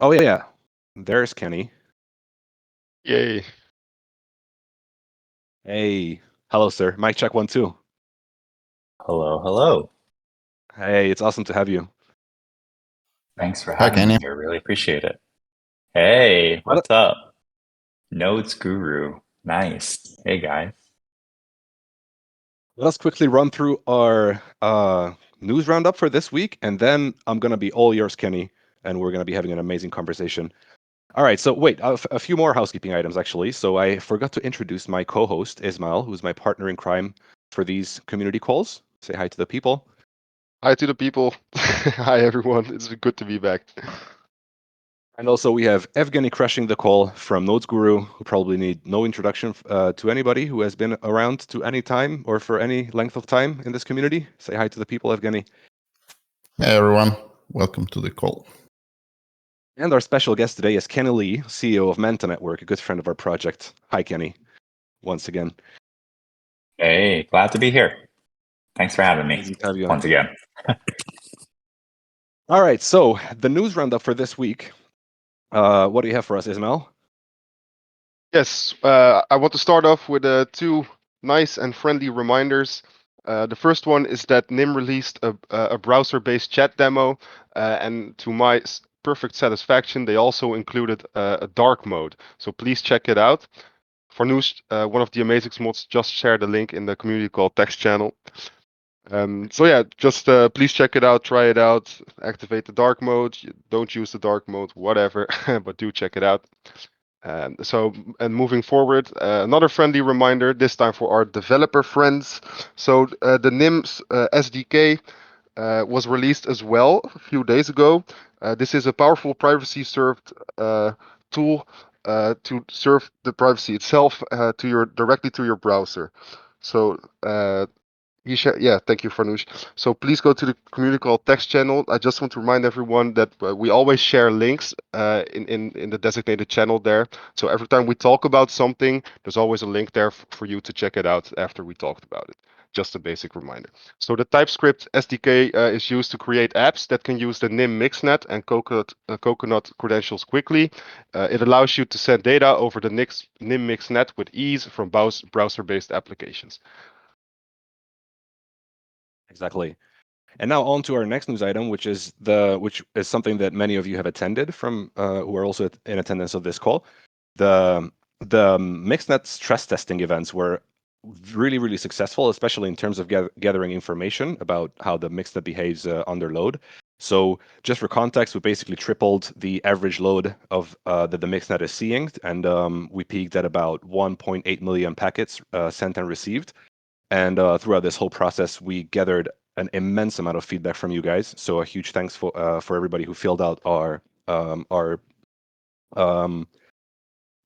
Oh yeah, there's Kenny. Yay. Hey, hello, sir. Mic check 1 2. Hello, hello. Hey, it's awesome to have you. Thanks for Hi, having me Kenny. here. Really appreciate it. Hey, Let, what's up? Nodes Guru. Nice. Hey, guys. let us quickly run through our news roundup for this week, and then I'm gonna be all yours, Kenny, and we're gonna be having an amazing conversation. All right, so wait, a few more housekeeping items actually. So I forgot to introduce my co-host Ismail, who's my partner in crime for these community calls. Say hi to the people. Hi to the people. Hi everyone. It's good to be back. And also we have Evgeny crushing the call from Nodes Guru, who probably need no introduction to anybody who has been around to any time or for any length of time in this community. Say hi to the people, Evgeny. Hey, everyone. Welcome to the call. And our special guest today is Kenny Li, CEO of Manta Network, a good friend of our project. Hi, Kenny, once again. Hey, glad to be here. Thanks for having me Amazing to have you on. once again. All right, so the news roundup for this week. What do you have for us, Ismail? Yes, I want to start off with two nice and friendly reminders. The first one is that NIM released a browser-based chat demo, and to my perfect satisfaction, they also included a dark mode. So please check it out. Farnoosh, one of the amazing mods, just shared a link in the community called text channel. So yeah, just please check it out, try it out, activate the dark mode. Don't use the dark mode, whatever, but do check it out. And moving forward, another friendly reminder, this time for our developer friends. So the NIMS SDK was released as well a few days ago. This is a powerful privacy served tool to serve the privacy itself directly to your browser. So thank you, Farnoosh. So please go to the community call text channel. I just want to remind everyone that we always share links in the designated channel there. So every time we talk about something, there's always a link there for you to check it out after we talked about it. Just a basic reminder. So the TypeScript SDK is used to create apps that can use the NIM mixnet and Coconut credentials quickly. It allows you to send data over the NIM mixnet with ease from browser-based applications. Exactly. And now on to our next news item, which is something that many of you have attended from who are also in attendance of this call. The Mixnet stress testing events were really successful, especially in terms of gathering information about how the Mixnet behaves under load. So just for context, we basically tripled the average load of that the Mixnet is seeing, and we peaked at about 1.8 million packets sent and received. And throughout this whole process, we gathered an immense amount of feedback from you guys. So a huge thanks for everybody who filled out um, um,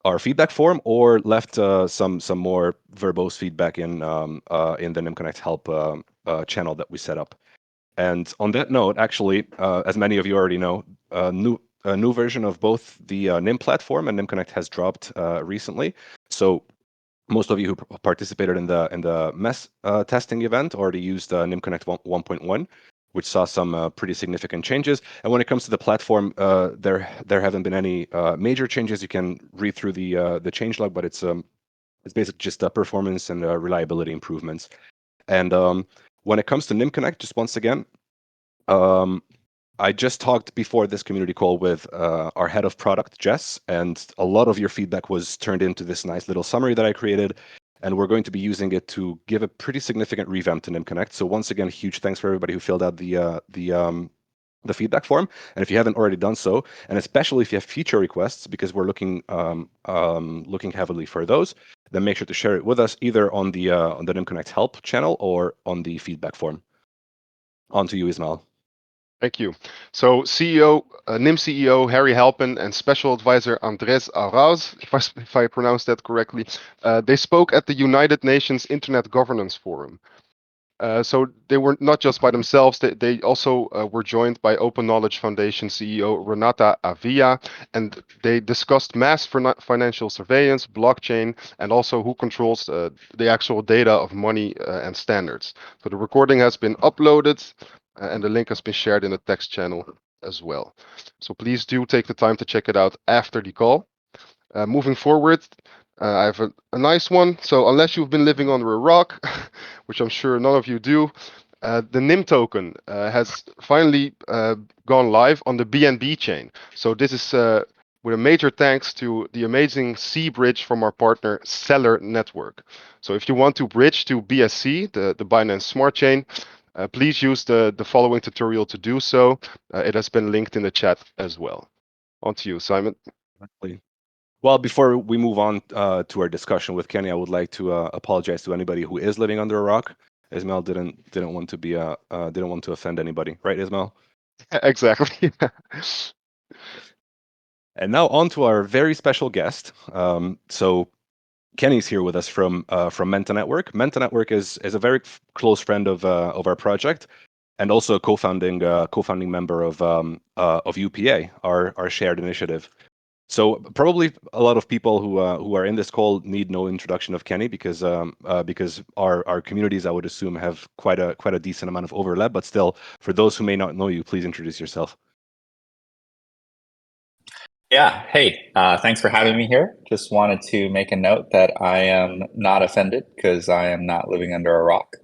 our feedback form or left some more verbose feedback in the NIM Connect help channel that we set up. And on that note, actually, as many of you already know, a new version of both the NIM platform and NIM Connect has dropped recently. So most of you who participated in the MES testing event already used NIM Connect 1.1, which saw some pretty significant changes. And when it comes to the platform, there haven't been any major changes. You can read through the changelog, but it's basically just performance and reliability improvements. And when it comes to NIM Connect, just once again, I just talked before this community call with our head of product, Jess, and a lot of your feedback was turned into this nice little summary that I created. And we're going to be using it to give a pretty significant revamp to NIM Connect. So once again, huge thanks for everybody who filled out the feedback form. And if you haven't already done so, and especially if you have feature requests, because we're looking heavily for those, then make sure to share it with us either on the NIM Connect help channel or on the feedback form. On to you, Ismail. Thank you. So NIM CEO Harry Halpin and Special Advisor Andres Arauz, if I pronounced that correctly, they spoke at the United Nations Internet Governance Forum. So they were not just by themselves, they also were joined by Open Knowledge Foundation CEO Renata Avia, and they discussed mass financial surveillance, blockchain, and also who controls the actual data of money and standards. So the recording has been uploaded, and the link has been shared in the text channel. as well. So please do take the time to check it out after the call. Moving forward, I have a nice one. So unless you've been living under a rock, which I'm sure none of you do, the NIM token has finally gone live on the BNB chain. So this is with a major thanks to the amazing C bridge from our partner Seller Network. So if you want to bridge to BSC, the Binance Smart Chain, please use the following tutorial to do so. It has been linked in the chat as well. On to you, Simon. Well, before we move on to our discussion with Kenny, I would like to apologize to anybody who is living under a rock. Ismail didn't want to be didn't want to offend anybody, right, Ismail? Exactly. And now on to our very special guest. So Kenny's here with us from Manta Network. Manta Network is a very close friend of our project, and also a co-founding member of UPA, our shared initiative. So probably a lot of people who are in this call need no introduction of Kenny because our communities, I would assume, have quite a decent amount of overlap. But still, for those who may not know you, please introduce yourself. Yeah. Hey, thanks for having me here. Just wanted to make a note that I am not offended because I am not living under a rock.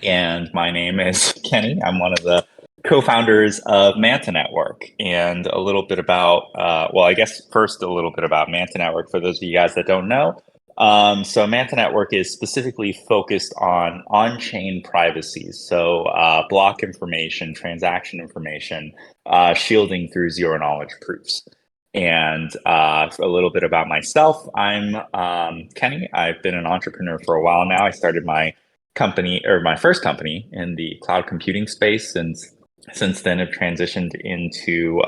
And my name is Kenny. I'm one of the co-founders of Manta Network. And a little bit about, well, I guess first a little bit about Manta Network for those of you guys that don't know. So Manta Network is specifically focused on on-chain privacy. So block information, transaction information, shielding through zero knowledge proofs. And a little bit about myself. I'm Kenny. I've been an entrepreneur for a while now. I started my company, or my first company, in the cloud computing space, and since then have transitioned into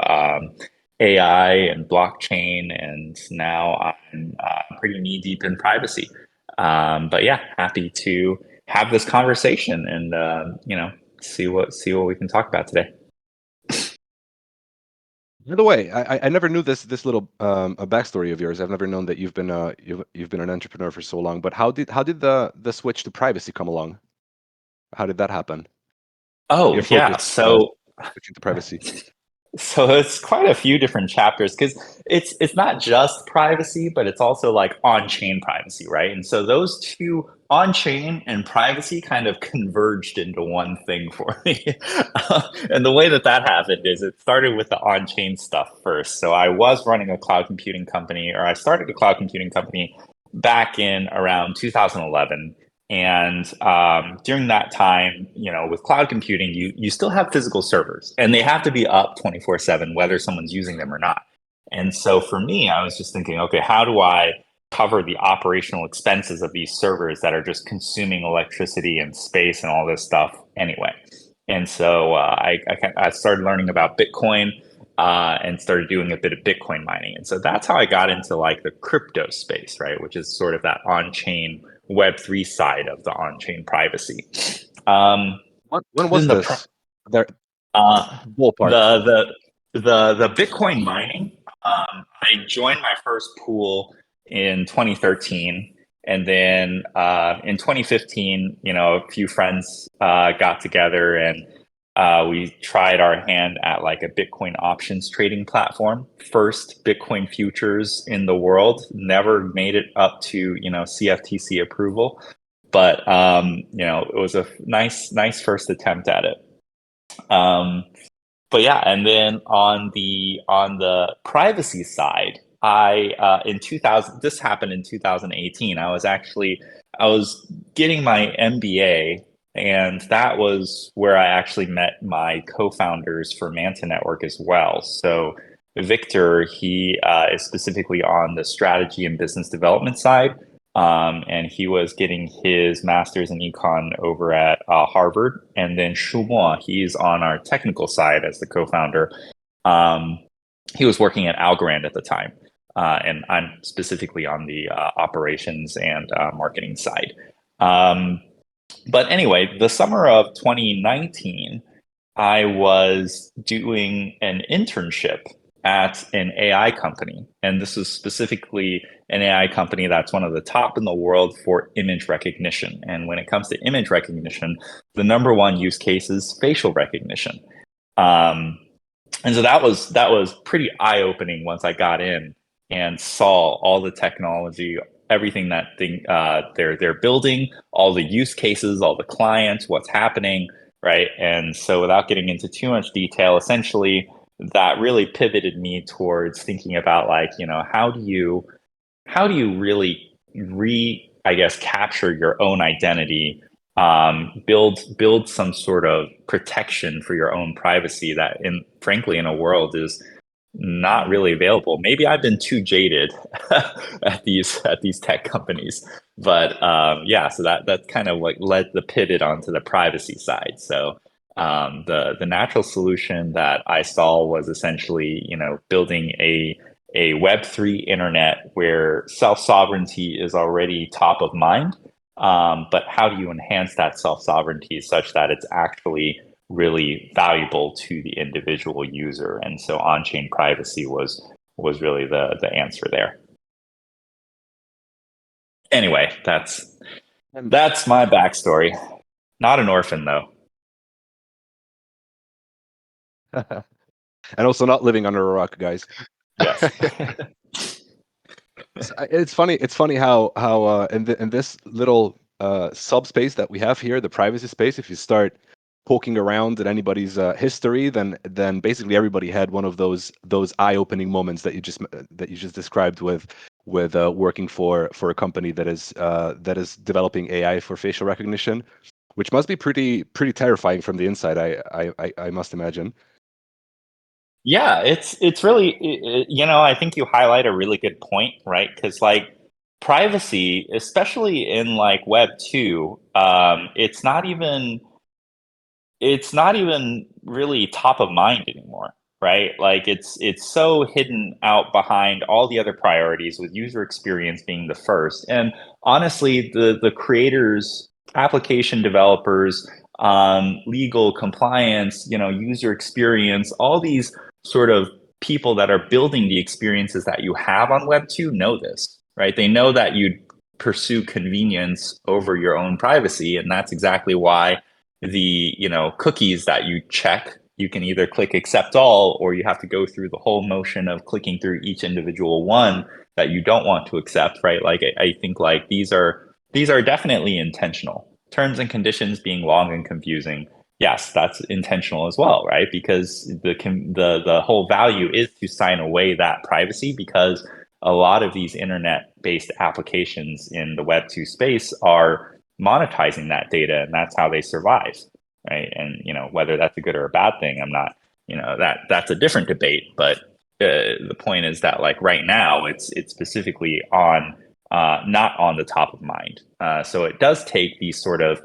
AI and blockchain, and now I'm pretty knee deep in privacy. But yeah, happy to have this conversation and see what we can talk about today. By the way, I never knew this little a backstory of yours. I've never known that you've been an entrepreneur for so long. But how did the switch to privacy come along? How did that happen? Oh, Your yeah. focus So switching to privacy. So it's quite a few different chapters because it's not just privacy, but it's also like on-chain privacy, right? And so those two, on-chain and privacy, kind of converged into one thing for me. And the way that happened is it started with the on-chain stuff first. So I was running a cloud computing company, or I started a cloud computing company back in around 2011. And during that time, with cloud computing, you still have physical servers, and they have to be up 24/7, whether someone's using them or not. And so for me, I was just thinking, okay, how do I cover the operational expenses of these servers that are just consuming electricity and space and all this stuff anyway? And so I started learning about Bitcoin and started doing a bit of Bitcoin mining. And so that's how I got into like the crypto space, right? Which is sort of that on-chain Web3 side of the on-chain privacy. When was this? There, ballpark. The Bitcoin mining. I joined my first pool in 2013, and then in 2015, a few friends got together and we tried our hand at like a Bitcoin options trading platform. First Bitcoin futures in the world. Never made it up to CFTC approval, but it was a nice first attempt at it. But yeah, and then on the privacy side, in 2000, this happened in 2018. I was getting my MBA, and that was where I actually met my co-founders for Manta Network as well. So Victor, he is specifically on the strategy and business development side. And he was getting his master's in econ over at Harvard. And then Shumo, he's on our technical side as the co-founder. He was working at Algorand at the time. And I'm specifically on the operations and marketing side. But anyway, the summer of 2019, I was doing an internship at an AI company. And this is specifically an AI company that's one of the top in the world for image recognition. And when it comes to image recognition, the number one use case is facial recognition. And so that was pretty eye-opening once I got in and saw all the technology, everything that they're building, all the use cases, all the clients, what's happening, right? And so without getting into too much detail, essentially that really pivoted me towards thinking about like, how do you really I guess, capture your own identity, build some sort of protection for your own privacy that, frankly, in a world is not really available. Maybe I've been too jaded at these tech companies, but yeah, so that kind of like led the pivot onto the privacy side. So the natural solution that I saw was essentially, building a Web3 internet where self-sovereignty is already top of mind. But how do you enhance that self-sovereignty such that it's actually really valuable to the individual user? And so on-chain privacy was really the answer there. Anyway, that's my backstory. Not an orphan, though. And also not living under a rock, guys. Yes. It's funny how in this little subspace that we have here, the privacy space, if you start poking around at anybody's history, then basically everybody had one of those eye-opening moments that you just described with working for a company that is developing AI for facial recognition, which must be pretty terrifying from the inside. I must imagine. Yeah, it's really, I think you highlight a really good point, right? Because like privacy, especially in like Web 2, it's not even really top of mind anymore, right? Like it's so hidden out behind all the other priorities, with user experience being the first. And honestly, the creators, application developers, legal compliance, user experience, all these sort of people that are building the experiences that you have on Web 2 know this, right? They know that you pursue convenience over your own privacy, and that's exactly why the cookies that you check, you can either click accept all, or you have to go through the whole motion of clicking through each individual one that you don't want to accept, right? Like I think like these are definitely intentional. Terms and conditions being long and confusing, yes, that's intentional as well, right? Because the whole value is to sign away that privacy, because a lot of these internet-based applications in the Web 2 space are monetizing that data, and that's how they survive, right? And whether that's a good or a bad thing, I'm not, that's a different debate. But the point is that like right now, it's specifically on not on the top of mind. So it does take these sort of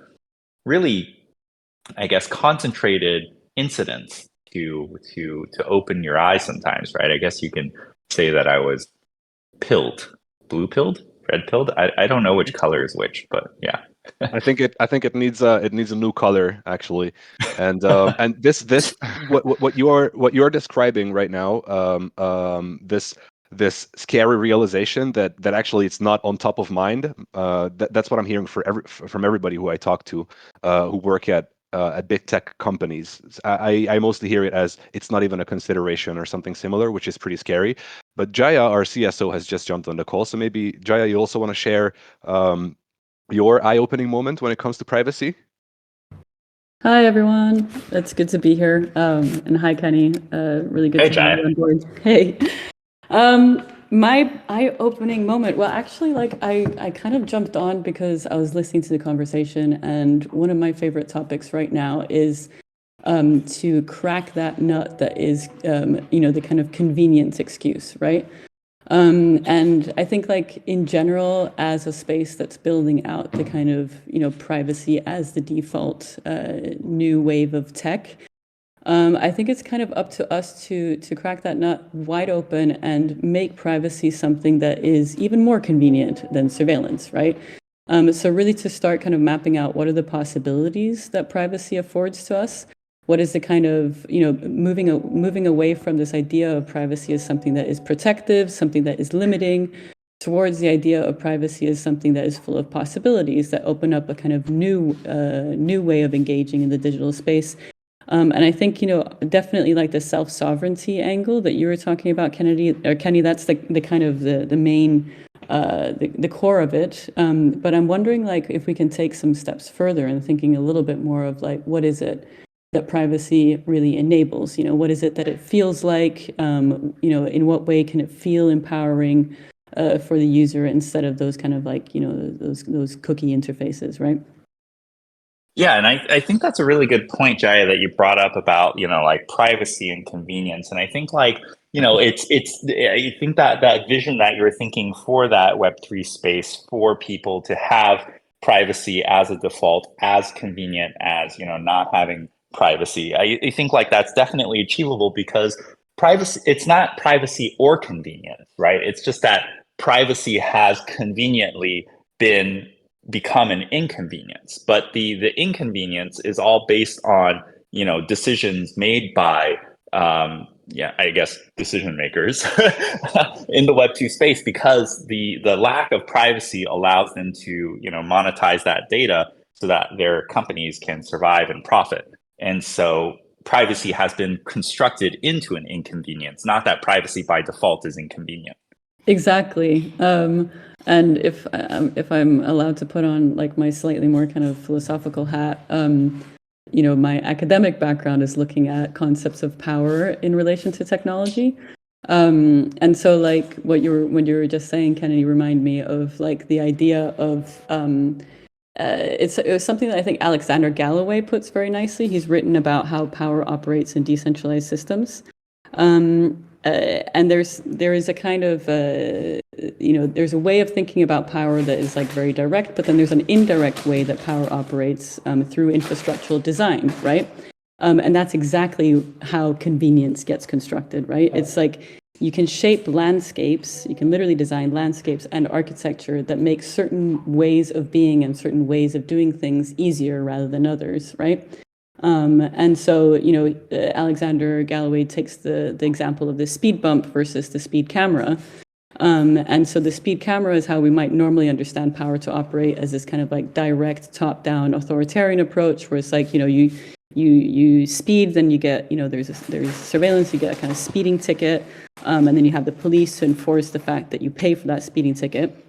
really, I guess, concentrated incidents to open your eyes sometimes, right? I guess you can say that I was blue pilled, red pilled. I don't know which color is which, but yeah. I think it needs a new color, actually, and this what you're describing right now, this scary realization that actually it's not on top of mind. That's what I'm hearing from everybody who I talk to, who work at big tech companies. I mostly hear it as it's not even a consideration or something similar, which is pretty scary. But Jaya, our CSO, has just jumped on the call, so maybe Jaya, you also want to share your eye-opening moment when it comes to privacy? Hi, everyone. It's good to be here. And hi, Kenny. Really good to have you on board. Hey. My eye-opening moment, well, actually, like I kind of jumped on because I was listening to the conversation, and one of my favorite topics right now is to crack that nut that is, the kind of convenience excuse, right? And I think like in general, as a space that's building out the kind of, privacy as the default new wave of tech, I think it's kind of up to us to crack that nut wide open and make privacy something that is even more convenient than surveillance, right? So really to start kind of mapping out what are the possibilities that privacy affords to us. What is the kind of, moving away from this idea of privacy as something that is protective, something that is limiting, towards the idea of privacy as something that is full of possibilities that open up a kind of new way of engaging in the digital space. And I think, definitely like the self-sovereignty angle that you were talking about, Kenny, that's the kind of the main, the core of it. But I'm wondering like if we can take some steps further and thinking a little bit more of like, what is it that privacy really enables? What is it that it feels like? In what way can it feel empowering for the user instead of those kind of like, those cookie interfaces, right? Yeah, and I think that's a really good point, Jaya, that you brought up about, like privacy and convenience. And I think like, I think that vision that you're thinking for that Web3 space for people to have privacy as a default, as convenient as, not having privacy. I think like that's definitely achievable because privacy, it's not privacy or convenience, right? It's just that privacy has conveniently become an inconvenience, but the inconvenience is all based on decisions made by I guess decision makers in the Web2 space, because the lack of privacy allows them to monetize that data so that their companies can survive and profit. And so privacy has been constructed into an inconvenience, not that privacy by default is inconvenient. Exactly. And if I'm allowed to put on like my slightly more kind of philosophical hat, my academic background is looking at concepts of power in relation to technology. And so like when you were just saying, Kennedy, remind me of like the idea of it was something that I think Alexander Galloway puts very nicely. He's written about how power operates in decentralized systems. And there is a kind of there's a way of thinking about power that is like very direct, but then there's an indirect way that power operates through infrastructural design, right? And that's exactly how convenience gets constructed, right? It's like you can shape landscapes, you can literally design landscapes and architecture that make certain ways of being and certain ways of doing things easier rather than others, right? And so, Alexander Galloway takes the example of the speed bump versus the speed camera. And so the speed camera is how we might normally understand power to operate, as this kind of like direct top-down authoritarian approach, where it's like, you speed, then you get, there's surveillance, you get a kind of speeding ticket, and then you have the police to enforce the fact that you pay for that speeding ticket.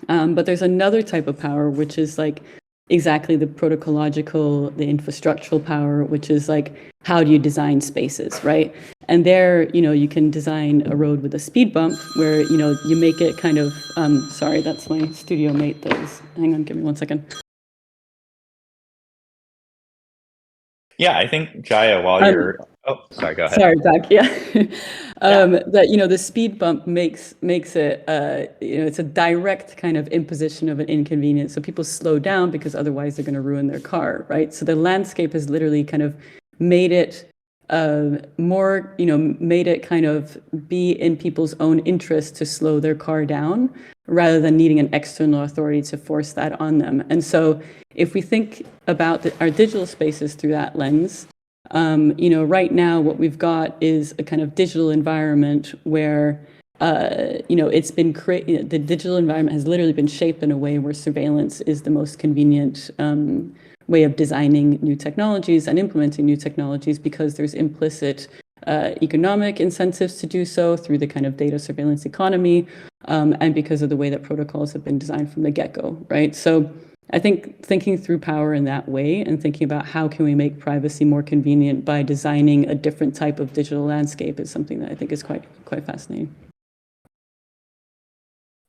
But there's another type of power, which is like exactly the protocological, the infrastructural power, which is like, how do you design spaces, right? And there, you can design a road with a speed bump where, you make it kind of, sorry, that's my studio mate that is, hang on, give me 1 second. Yeah, I think, Jaya, while you're... Oh, sorry, go ahead. Sorry, Doug, yeah. That, the speed bump makes it, it's a direct kind of imposition of an inconvenience. So people slow down because otherwise they're going to ruin their car, right? So the landscape has literally kind of made it more, made it kind of be in people's own interest to slow their car down rather than needing an external authority to force that on them. And so if we think about our digital spaces through that lens, right now what we've got is a kind of digital environment where, it's been the digital environment has literally been shaped in a way where surveillance is the most convenient way of designing new technologies and implementing new technologies, because there's implicit economic incentives to do so through the kind of data surveillance economy, and because of the way that protocols have been designed from the get-go, right? So I think thinking through power in that way and thinking about how can we make privacy more convenient by designing a different type of digital landscape is something that I think is quite fascinating.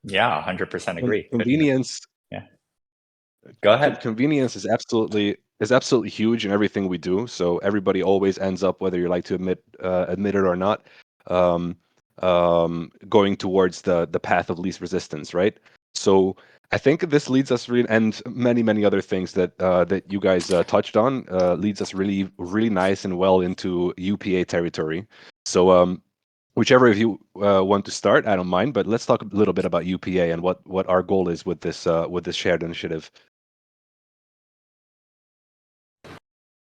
Yeah, 100% agree. Convenience. Yeah. Go ahead. Convenience is absolutely huge in everything we do. So everybody always ends up, whether you like to admit it or not, going towards the path of least resistance, right? So I think this leads us really, and many other things that you guys touched on, leads us really nice and well into UPA territory. So whichever of you want to start, I don't mind, but let's talk a little bit about UPA and what our goal is with this shared initiative.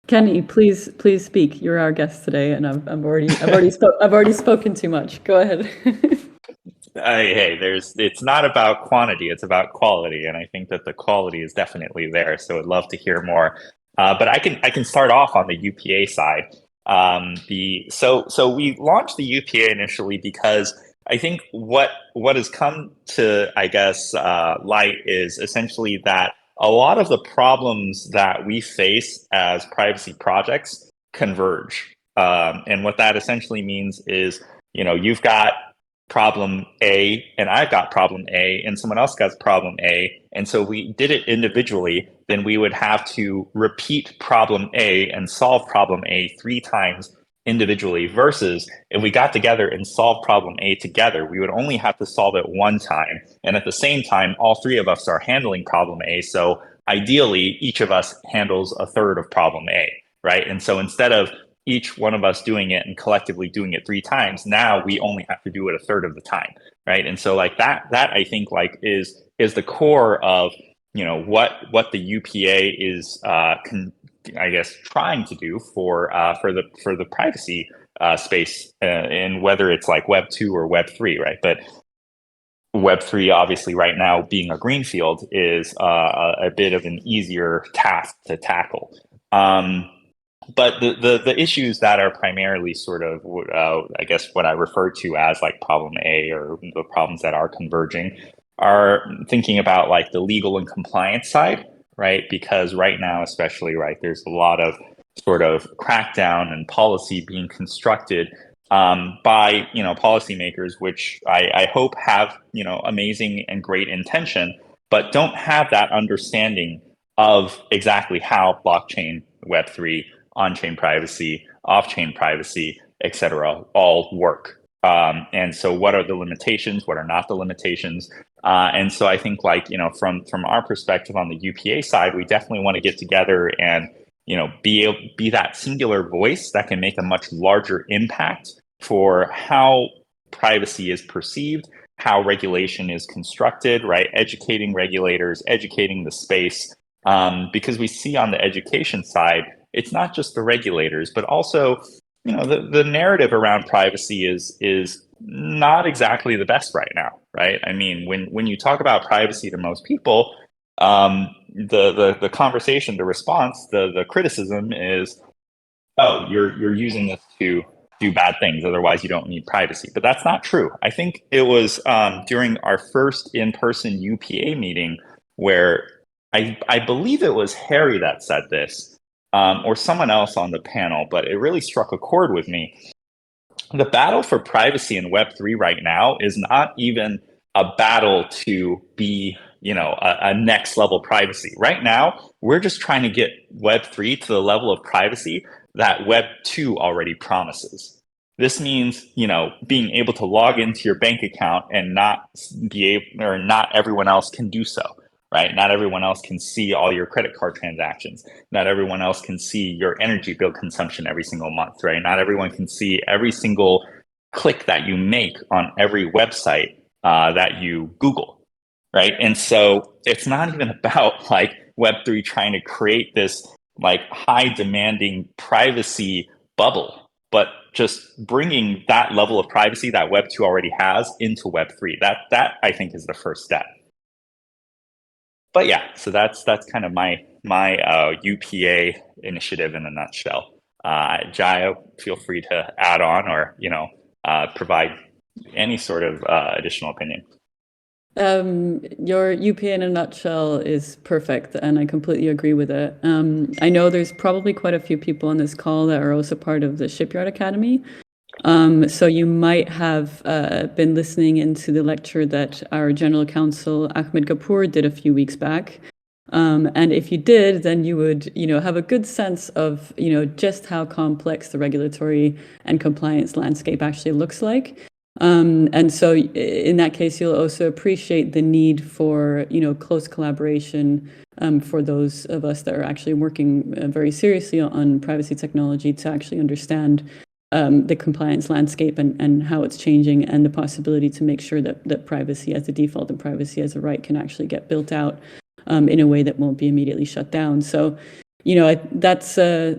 Kenny, please speak. You're our guest today, and I've already spoken too much. Go ahead. Hey, it's not about quantity, it's about quality, and I think that the quality is definitely there. So I'd love to hear more. But I can start off on the UPA side. So we launched the UPA initially because I think what has come to, I guess, light is essentially that a lot of the problems that we face as privacy projects converge. And what that essentially means is, you've got problem A and I've got problem A and someone else got problem A. And so we did it individually, then we would have to repeat problem A and solve problem A 3 times individually, versus if we got together and solved problem A together, we would only have to solve it 1 time. And at the same time, all 3 of us are handling problem A. So ideally, each of us handles a third of problem A, right? And so instead of each one of us doing it and collectively doing it 3 times, now we only have to do it a third of the time, right? And so like that I think like is the core of what the UPA is I guess trying to do for the privacy space, and whether it's like Web 2 or Web 3, right? But Web 3, obviously, right now being a greenfield is a bit of an easier task to tackle. But the issues that are primarily sort of, I guess, what I refer to as like problem A, or the problems that are converging, are thinking about like the legal and compliance side, right? Because right now, especially, right, there's a lot of sort of crackdown and policy being constructed by policymakers, which I hope have amazing and great intention, but don't have that understanding of exactly how blockchain, Web3, on-chain privacy, off-chain privacy, etc., all work. And so what are the limitations? What are not the limitations? And so I think from our perspective on the UPA side, we definitely want to get together and be that singular voice that can make a much larger impact for how privacy is perceived, how regulation is constructed, right? Educating regulators, educating the space, because we see on the education side, it's not just the regulators, but also the narrative around privacy is not exactly the best right now, right? I mean, when you talk about privacy to most people, the conversation, the response, the criticism is, oh, you're using this to do bad things, otherwise you don't need privacy. But that's not true. I think it was during our first in-person UPA meeting where I believe it was Harry that said this, or someone else on the panel, but it really struck a chord with me. The battle for privacy in Web3 right now is not even a battle to be, a next level privacy. Right now, we're just trying to get Web3 to the level of privacy that Web 2 already promises. This means, being able to log into your bank account and not everyone else can do so, right? Not everyone else can see all your credit card transactions. Not everyone else can see your energy bill consumption every single month, right? Not everyone can see every single click that you make on every website that you Google, right? And so it's not even about like Web3 trying to create this like high demanding privacy bubble, but just bringing that level of privacy that Web 2 already has into Web 3. That I think is the first step. But yeah, so that's kind of my UPA initiative in a nutshell. Jaya, feel free to add on or provide any sort of additional opinion. Your UPA in a nutshell is perfect, and I completely agree with it. I know there's probably quite a few people on this call that are also part of the Shipyard Academy. So you might have been listening into the lecture that our General Counsel Ahmed Kapoor did a few weeks back. And if you did, then you would, have a good sense of, just how complex the regulatory and compliance landscape actually looks like. And so in that case, you'll also appreciate the need for, close collaboration for those of us that are actually working very seriously on privacy technology to actually understand the compliance landscape and how it's changing, and the possibility to make sure that privacy as a default and privacy as a right can actually get built out in a way that won't be immediately shut down. So, that's I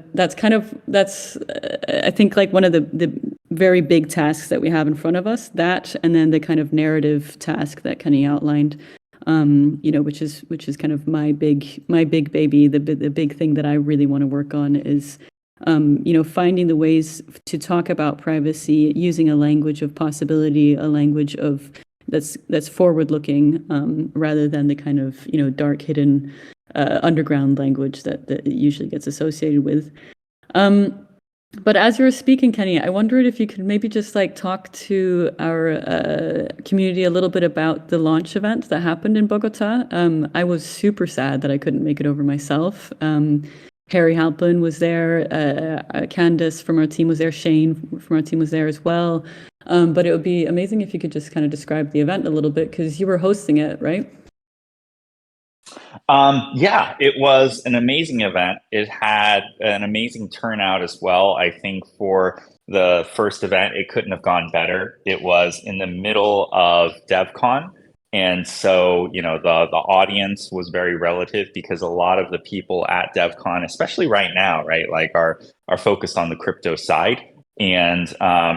think like one of the very big tasks that we have in front of us, that, and then the kind of narrative task that Kenny outlined. which is kind of my big baby. The big thing that I really want to work on is finding the ways to talk about privacy using a language of possibility, a language of that's forward looking, rather than the kind of dark hidden underground language that usually gets associated with. But as you were speaking, Kenny, I wondered if you could maybe just talk to our community a little bit about the launch event that happened in Bogota. I was super sad that I couldn't make it over myself. Harry Halpin was there, Candace from our team was there, Shane from our team was there as well. But it would be amazing if you could just kind of describe the event a little bit, because you were hosting it, right? Yeah, it was an amazing event. It had an amazing turnout as well. I think for the first event, it couldn't have gone better. It was in the middle of DevCon. And so, the audience was very relative, because a lot of the people at DevCon, especially right now, right, are focused on the crypto side. And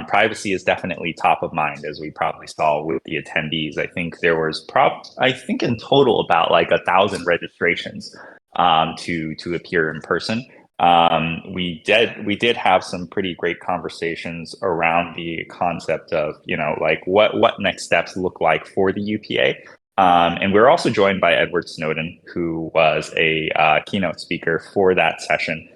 privacy is definitely top of mind, as we probably saw with the attendees. I think there was in total about 1,000 registrations to appear in person. We did have some pretty great conversations around the concept of what next steps look like for the UPA. And we're also joined by Edward Snowden, who was a keynote speaker for that session.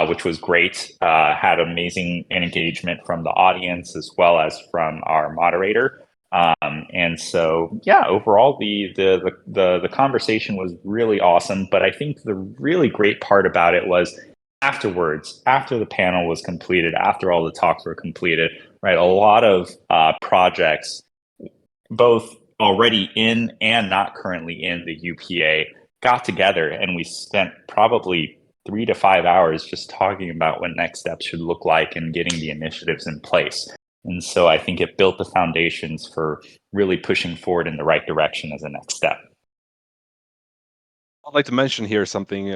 Which was great. Had amazing engagement from the audience as well as from our moderator. And so, yeah, overall, the conversation was really awesome. But I think the really great part about it was afterwards, after the panel was completed, after all the talks were completed, right? A lot of projects, both already in and not currently in the UPA, got together, and we spent probably 3 to 5 hours just talking about what next steps should look like and getting the initiatives in place. And so I think it built the foundations for really pushing forward in the right direction as a next step. I'd like to mention here something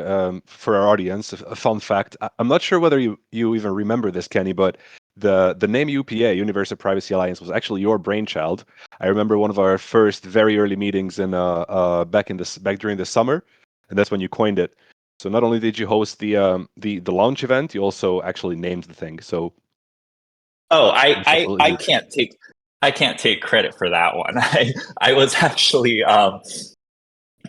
for our audience, a fun fact. I'm not sure whether you even remember this, Kenny, but the name UPA, Universal Privacy Alliance, was actually your brainchild. I remember one of our first very early meetings in back during the summer, and that's when you coined it. So not only did you host the launch event, you also actually named the thing. So I can't take credit for that one. I was actually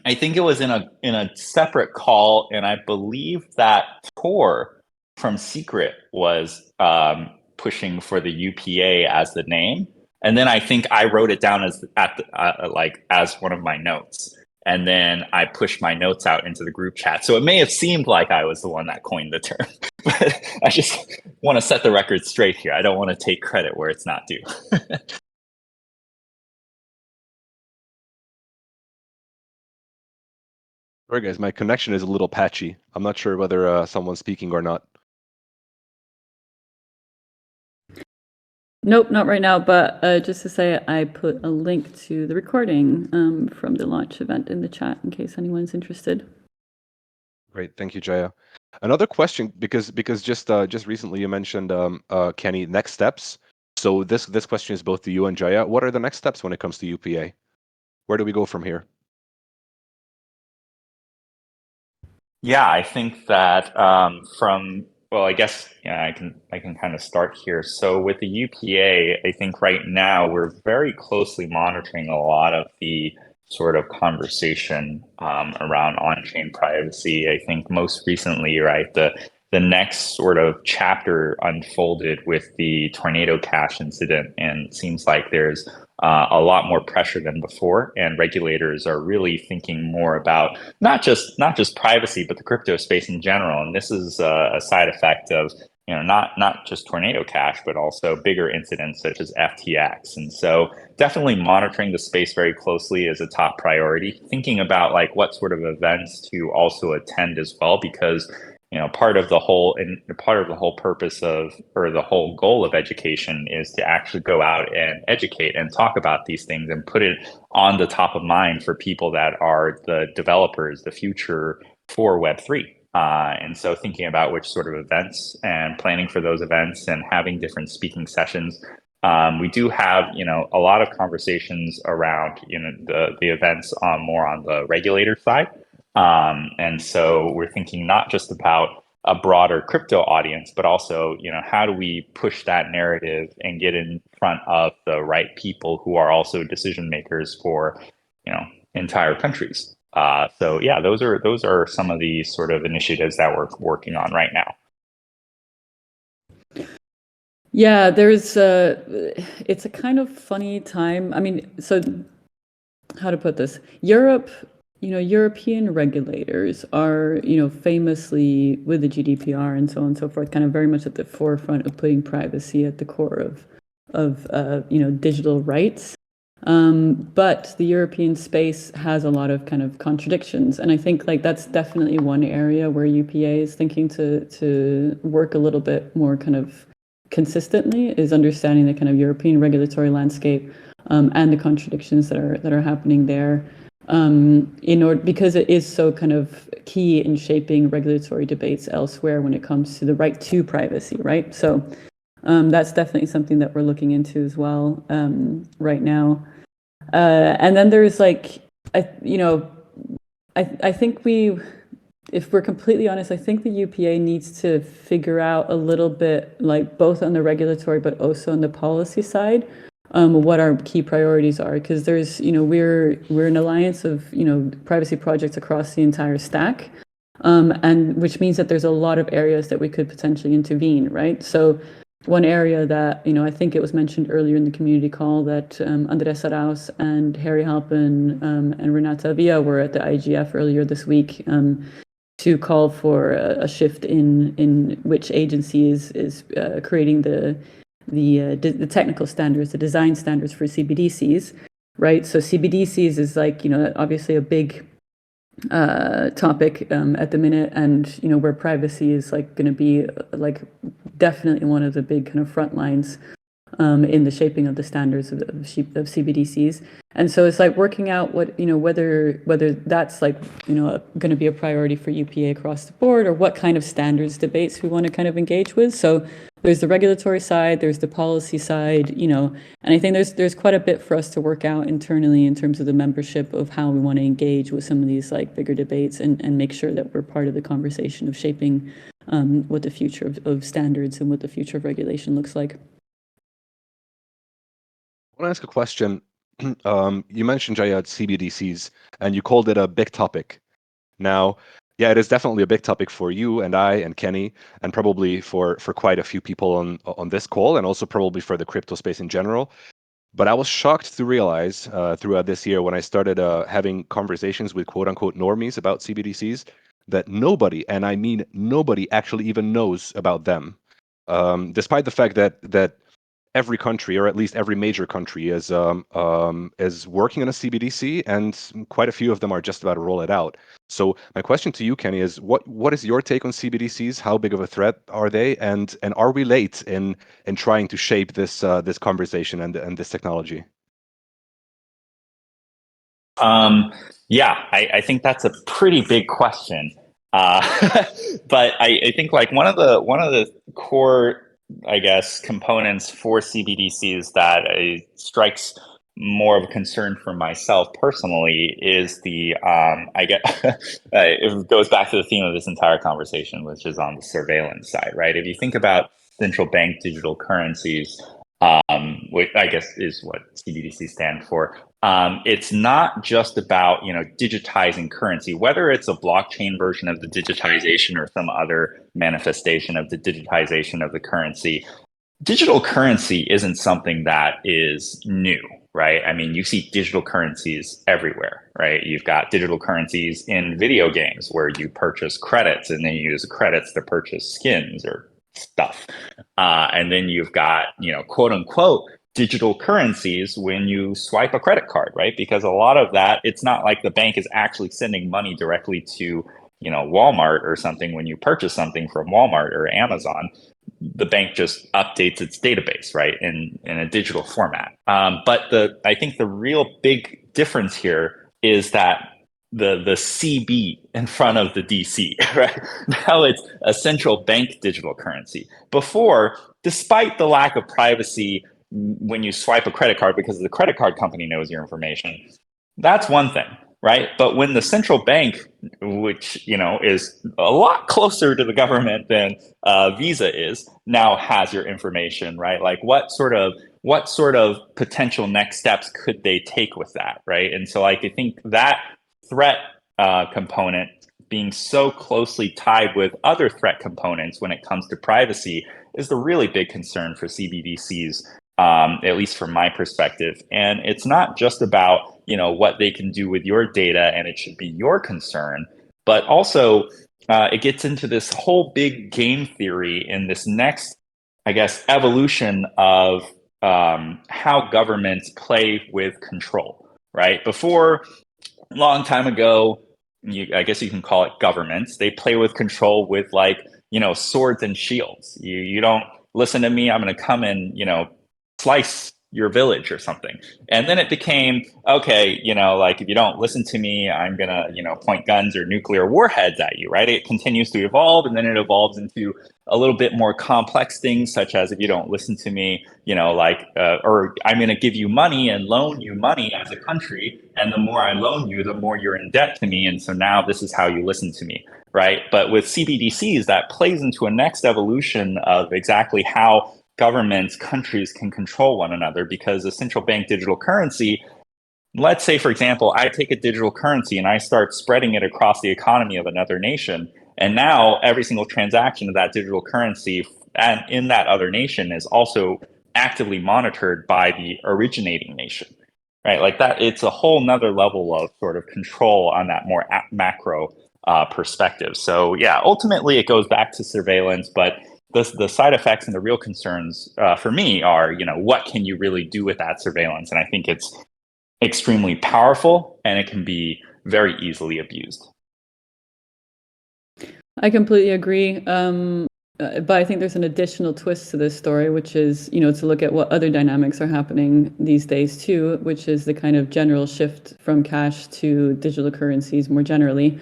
I think it was in a separate call, and I believe that Tor from Secret was pushing for the UPA as the name, and then I think I wrote it down as as one of my notes. And then I pushed my notes out into the group chat. So it may have seemed like I was the one that coined the term, but I just want to set the record straight here. I don't want to take credit where it's not due. Sorry, guys, my connection is a little patchy. I'm not sure whether someone's speaking or not. Nope, not right now, but just to say, I put a link to the recording from the launch event in the chat in case anyone's interested. Great, thank you, Jaya. Another question, because just recently you mentioned, Kenny, next steps. So this question is both to you and Jaya. What are the next steps when it comes to UPA? Where do we go from here? Yeah, I think that I guess I can kind of start here. So with the UPA, I think right now we're very closely monitoring a lot of the sort of conversation around on-chain privacy. I think most recently, right, the next sort of chapter unfolded with the Tornado Cash incident, and it seems like there's a lot more pressure than before, and regulators are really thinking more about not just privacy, but the crypto space in general. And this is a side effect of not just Tornado Cash, but also bigger incidents such as FTX. And so definitely monitoring the space very closely is a top priority. Thinking about what sort of events to also attend as well, because part of the whole purpose of, or the whole goal of education is to actually go out and educate and talk about these things and put it on the top of mind for people that are the developers, the future for Web3. And so thinking about which sort of events and planning for those events and having different speaking sessions We do have, a lot of conversations around, the events more on the regulator side. And so we're thinking not just about a broader crypto audience, but also, how do we push that narrative and get in front of the right people who are also decision makers for, entire countries. So yeah, those are some of the sort of initiatives that we're working on right now. Yeah, it's a kind of funny time. I mean, so how to put this? Europe, European regulators are, famously with the GDPR and so on and so forth, kind of very much at the forefront of putting privacy at the core of digital rights. But the European space has a lot of kind of contradictions, and I think like that's definitely one area where UPA is thinking to work a little bit more kind of consistently, is understanding the kind of European regulatory landscape and the contradictions that are happening there. Because it is so kind of key in shaping regulatory debates elsewhere when it comes to the right to privacy, right? So that's definitely something that we're looking into as well right now. And then there's like, I think if we're completely honest, I think the UPA needs to figure out a little bit, like both on the regulatory but also on the policy side, what our key priorities are, because there's, we're an alliance of, privacy projects across the entire stack, and which means that there's a lot of areas that we could potentially intervene, right? So one area that, I think it was mentioned earlier in the community call that Andres Arauz and Harry Halpin and Renata Villa were at the IGF earlier this week to call for a shift in which agency is creating the technical standards, the design standards for CBDCs, right? So CBDCs is like, obviously a big topic at the minute, and where privacy is like going to be like definitely one of the big kind of front lines in the shaping of the standards of CBDCs. And so it's like working out what, whether that's like, going to be a priority for UPA across the board, or what kind of standards debates we want to kind of engage with. So there's the regulatory side, there's the policy side, and I think there's quite a bit for us to work out internally in terms of the membership of how we want to engage with some of these like bigger debates and make sure that we're part of the conversation of shaping what the future of standards and what the future of regulation looks like. I want to ask a question. You mentioned, Jayad, CBDCs, and you called it a big topic. Now, yeah, it is definitely a big topic for you and I and Kenny, and probably for quite a few people on this call, and also probably for the crypto space in general. But I was shocked to realize throughout this year when I started having conversations with quote unquote normies about CBDCs that nobody, and I mean nobody, actually even knows about them. Despite the fact that every country, or at least every major country, is working on a CBDC, and quite a few of them are just about to roll it out. So my question to you, Kenny, is what is your take on CBDCs? How big of a threat are they, and are we late in trying to shape this conversation and this technology? Yeah, I think that's a pretty big question. But I think like one of the core, I guess, components for CBDCs that strikes more of a concern for myself personally is the I get it goes back to the theme of this entire conversation, which is on the surveillance side, right? If you think about central bank digital currencies, which I guess is what CBDC stand for. It's not just about digitizing currency, whether it's a blockchain version of the digitization or some other manifestation of the digitization of the currency. Digital currency isn't something that is new, right? I mean, you see digital currencies everywhere, right? You've got digital currencies in video games where you purchase credits and then you use credits to purchase skins or stuff. And then you've got, quote unquote, digital currencies when you swipe a credit card, right? Because a lot of that, it's not like the bank is actually sending money directly to, Walmart or something. When you purchase something from Walmart or Amazon, the bank just updates its database, right, in a digital format. But I think the real big difference here is that the CB in front of the DC, right? Now it's a central bank digital currency. Before, despite the lack of privacy when you swipe a credit card because the credit card company knows your information. That's one thing, right? But when the central bank, which is a lot closer to the government than Visa is, now has your information, right? Like what sort of potential next steps could they take with that, right? And so I think that threat component being so closely tied with other threat components when it comes to privacy is the really big concern for CBDCs, at least from my perspective. And it's not just about what they can do with your data, and it should be your concern, but also it gets into this whole big game theory in this next, I guess, evolution of how governments play with control, right? Before, a long time ago, I guess you can call it governments, they play with control with swords and shields. You don't listen to me, I'm going to come and slice your village or something. And then it became, okay, if you don't listen to me, I'm going to point guns or nuclear warheads at you, right? It continues to evolve, and then it evolves into a little bit more complex things, such as if you don't listen to me, or I'm going to give you money and loan you money as a country, and the more I loan you, the more you're in debt to me, and so now this is how you listen to me, right? But with CBDCs, that plays into a next evolution of exactly how governments, countries can control one another, because a central bank digital currency, let's say, for example, I take a digital currency and I start spreading it across the economy of another nation. And now every single transaction of that digital currency and in that other nation is also actively monitored by the originating nation, right? Like that, it's a whole nother level of sort of control on that more macro perspective. So yeah, ultimately it goes back to surveillance, but the side effects and the real concerns for me are, what can you really do with that surveillance? And I think it's extremely powerful, and it can be very easily abused. I completely agree. But I think there's an additional twist to this story, which is, to look at what other dynamics are happening these days too, which is the kind of general shift from cash to digital currencies more generally.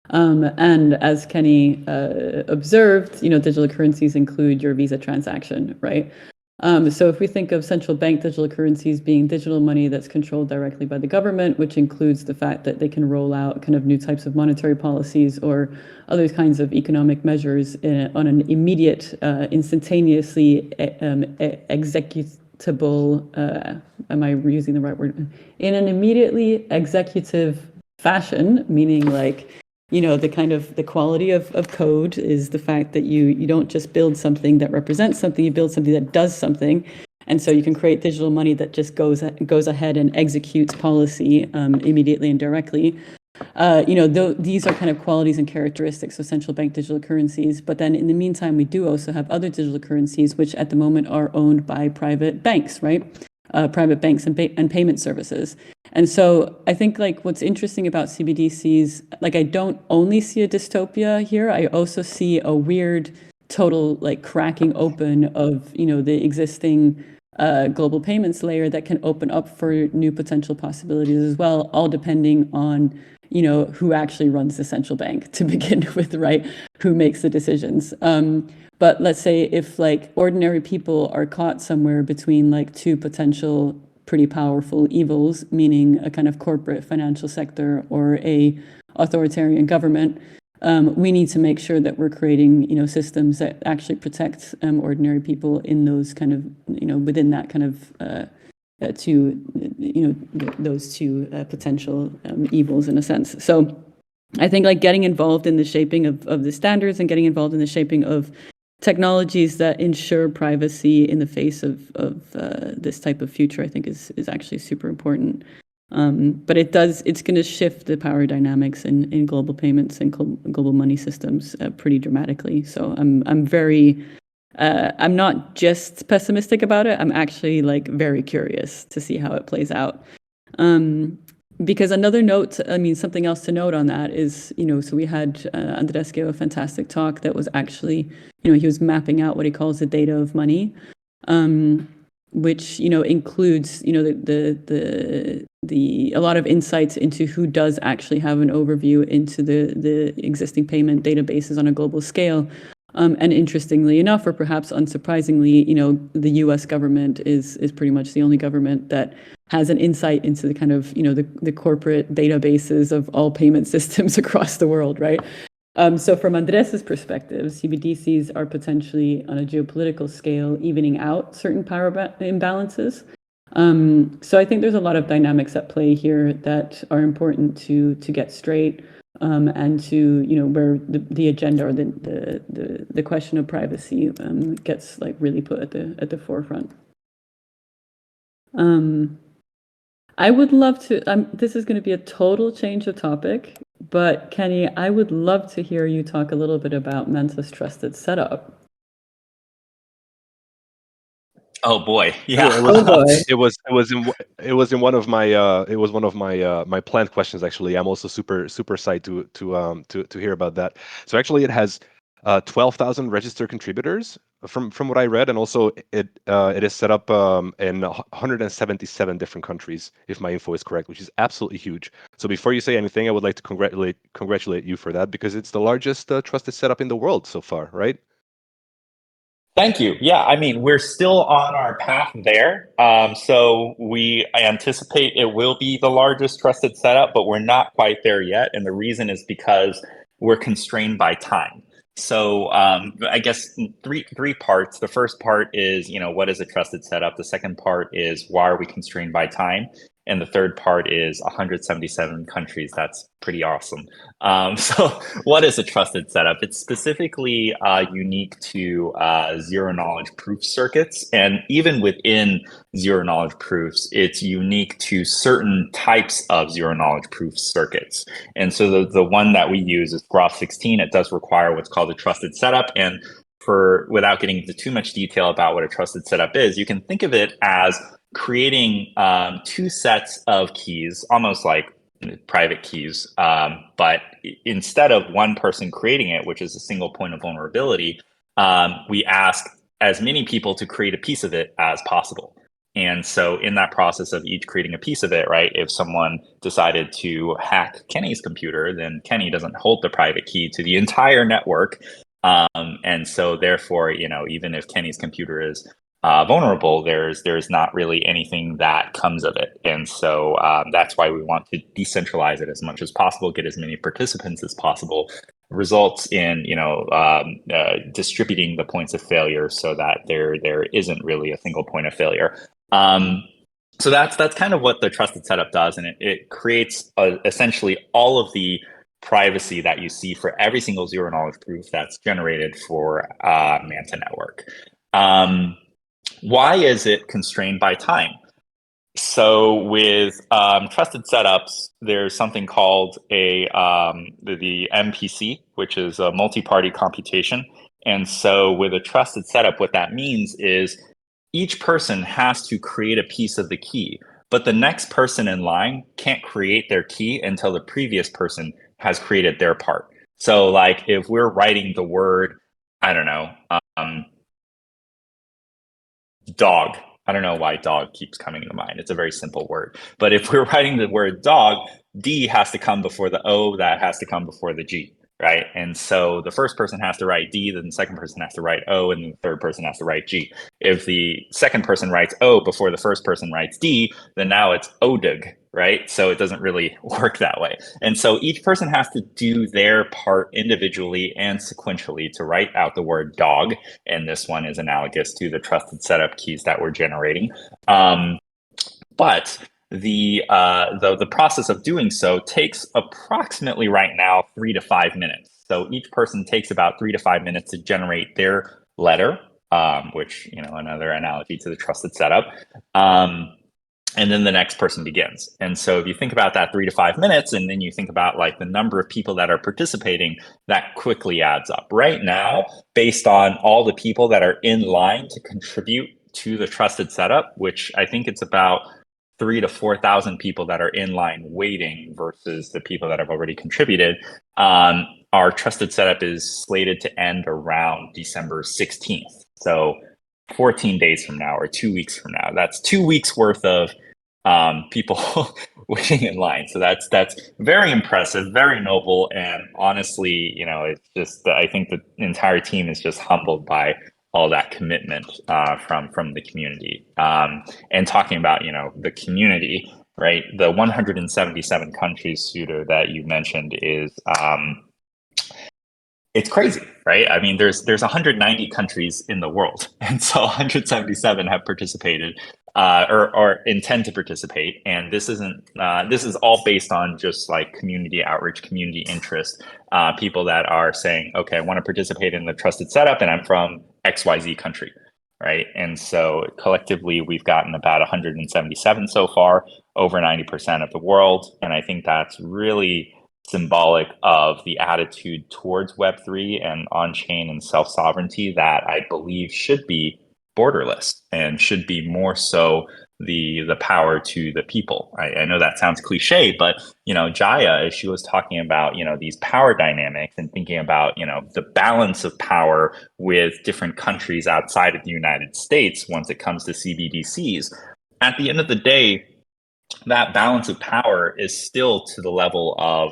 And as Kenny observed, digital currencies include your Visa transaction, right? So if we think of central bank digital currencies being digital money that's controlled directly by the government, which includes the fact that they can roll out kind of new types of monetary policies or other kinds of economic measures on an immediate, instantaneously executable, am I using the right word? In an immediately executive fashion, meaning the kind of the quality of code is the fact that you don't just build something that represents something, you build something that does something. And so you can create digital money that just goes ahead and executes policy immediately and directly. These are kind of qualities and characteristics of central bank digital currencies. But then in the meantime, we do also have other digital currencies, which at the moment are owned by private banks, right? Private banks and payment services. And so I think what's interesting about CBDCs, I don't only see a dystopia here, I also see a weird total cracking open of, the existing global payments layer that can open up for new potential possibilities as well, all depending on, who actually runs the central bank to begin with, right? Who makes the decisions. But let's say if ordinary people are caught somewhere between two potential pretty powerful evils, meaning a kind of corporate financial sector or a authoritarian government, we need to make sure that we're creating, systems that actually protect ordinary people in those kind of, within that kind of those two potential evils in a sense. So I think getting involved in the shaping of the standards and getting involved in the shaping of technologies that ensure privacy in the face of this type of future, I think is actually super important. But it's going to shift the power dynamics in global payments and global money systems pretty dramatically. So I'm very, I'm not just pessimistic about it. I'm actually very curious to see how it plays out. Because another note, something else to note on that is, so we had Andres give a fantastic talk that was actually, he was mapping out what he calls the data of money, which, includes, a lot of insights into who does actually have an overview into the existing payment databases on a global scale. And interestingly enough, or perhaps unsurprisingly, the U.S. government is pretty much the only government that has an insight into the kind of, the corporate databases of all payment systems across the world, right? So from Andres's perspective, CBDCs are potentially, on a geopolitical scale, evening out certain power imbalances. So I think there's a lot of dynamics at play here that are important to get straight, and to, where the agenda, or the question of privacy gets like really put at the forefront. I would love to, this is going to be a total change of topic, but Kenny, I would love to hear you talk a little bit about Manta's trusted setup. Oh boy, yeah. It was one of my my planned questions. Actually, I'm also super psyched to hear about that. So actually, it has 12,000 registered contributors from what I read, and also it is set up in 177 different countries, if my info is correct, which is absolutely huge. So before you say anything, I would like to congratulate you for that, because it's the largest trusted setup in the world so far, right? Thank you. Yeah, I mean, we're still on our path there. So I anticipate it will be the largest trusted setup, but we're not quite there yet. And the reason is because we're constrained by time. So I guess three parts. The first part is, what is a trusted setup? The second part is, why are we constrained by time? And the third part is 177 countries. That's pretty awesome. So what is a trusted setup? It's specifically unique to zero-knowledge proof circuits. And even within zero-knowledge proofs, it's unique to certain types of zero-knowledge proof circuits. And so the one that we use is Graph 16. It does require what's called a trusted setup. And without getting into too much detail about what a trusted setup is, you can think of it as creating two sets of keys, almost like private keys, but instead of one person creating it, which is a single point of vulnerability, we ask as many people to create a piece of it as possible. And so in that process of each creating a piece of it, right, if someone decided to hack Kenny's computer, then Kenny doesn't hold the private key to the entire network. And so therefore, even if Kenny's computer is vulnerable, there's not really anything that comes of it. And so that's why we want to decentralize it as much as possible, get as many participants as possible, results in distributing the points of failure so that there isn't really a single point of failure. So that's kind of what the trusted setup does, and it creates essentially all of the privacy that you see for every single zero knowledge proof that's generated for Manta network. Why is it constrained by time? So with trusted setups, there's something called the MPC, which is a multi-party computation. And so with a trusted setup, what that means is each person has to create a piece of the key, but the next person in line can't create their key until the previous person has created their part. So like if we're writing the word, I don't know, dog. I don't know why dog keeps coming to mind. It's a very simple word. But if we're writing the word dog, D has to come before the O, that has to come before the G, right? And so the first person has to write D, then the second person has to write O, and the third person has to write G. If the second person writes O before the first person writes D, then now it's ODG, right? So it doesn't really work that way. And so each person has to do their part individually and sequentially to write out the word dog. And this one is analogous to the trusted setup keys that we're generating. But the process of doing so takes approximately right now 3 to 5 minutes. So each person takes about 3 to 5 minutes to generate their letter, which, another analogy to the trusted setup. And then the next person begins. And so if you think about that 3 to 5 minutes, and then you think about like the number of people that are participating, that quickly adds up. Right now, based on all the people that are in line to contribute to the trusted setup, which I think it's about 3,000 to 4,000 people that are in line waiting versus the people that have already contributed, our trusted setup is slated to end around December 16th. So 14 days from now or 2 weeks from now. That's 2 weeks worth of people waiting in line. So that's very impressive, very noble, and honestly, it's just I think the entire team is just humbled by all that commitment from the community. And talking about the community, right? The 177 countries, Sudo, that you mentioned is it's crazy, right? I mean, there's 190 countries in the world, and so 177 have participated or intend to participate. And this is all based on just like community outreach, community interest, people that are saying, okay, I want to participate in the trusted setup, and I'm from XYZ country, right? And so collectively, we've gotten about 177 so far, over 90% of the world, and I think that's really symbolic of the attitude towards Web3 and on-chain and self-sovereignty that I believe should be borderless and should be more so the power to the people. I know that sounds cliche, but Jaya, as she was talking about these power dynamics and thinking about the balance of power with different countries outside of the United States once it comes to CBDCs, at the end of the day, that balance of power is still to the level of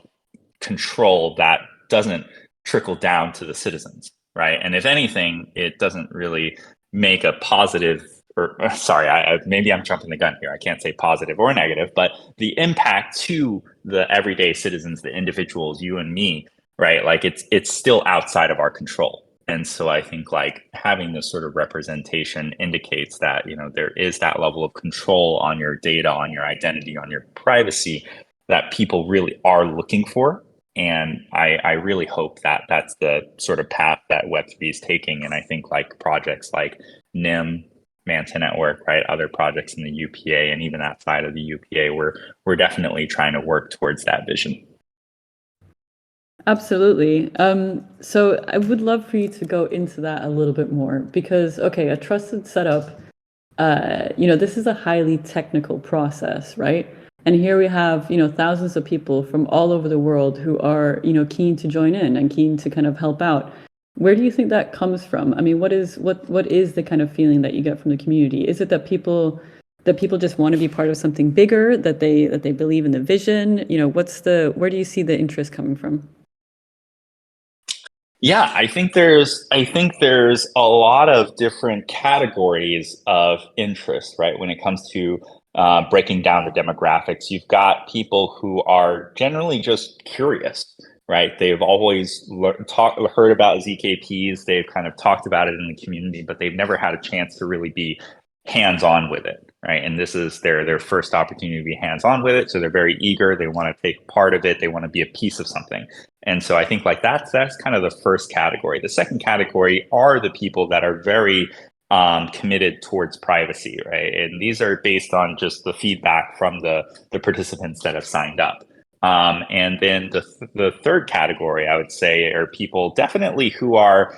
control that doesn't trickle down to the citizens, right? And if anything, it doesn't really make a positive, or sorry, maybe I'm jumping the gun here. I can't say positive or negative, but the impact to the everyday citizens, the individuals, you and me, right? Like it's still outside of our control. And so I think like having this sort of representation indicates that, there is that level of control on your data, on your identity, on your privacy that people really are looking for. And I really hope that that's the sort of path that Web3 is taking. And I think like projects like NIM, Manta Network, right, other projects in the UPA and even outside of the UPA, we're definitely trying to work towards that vision. Absolutely. So I would love for you to go into that a little bit more because, okay, a trusted setup, this is a highly technical process, right? And here we have, thousands of people from all over the world who are, keen to join in and keen to kind of help out. Where do you think that comes from? I mean, what is the kind of feeling that you get from the community? Is it that people just want to be part of something bigger, that they believe in the vision? Where do you see the interest coming from? Yeah, I think there's a lot of different categories of interest, right? When it comes to breaking down the demographics, you've got people who are generally just curious, right? They've always heard about ZKPs. They've kind of talked about it in the community, but they've never had a chance to really be hands-on with it, right? And this is their first opportunity to be hands-on with it. So they're very eager. They want to take part of it. They want to be a piece of something. And so I think like that's kind of the first category. The second category are the people that are very committed towards privacy, right? And these are based on just the feedback from the participants that have signed up. And then the third category, I would say, are people definitely who are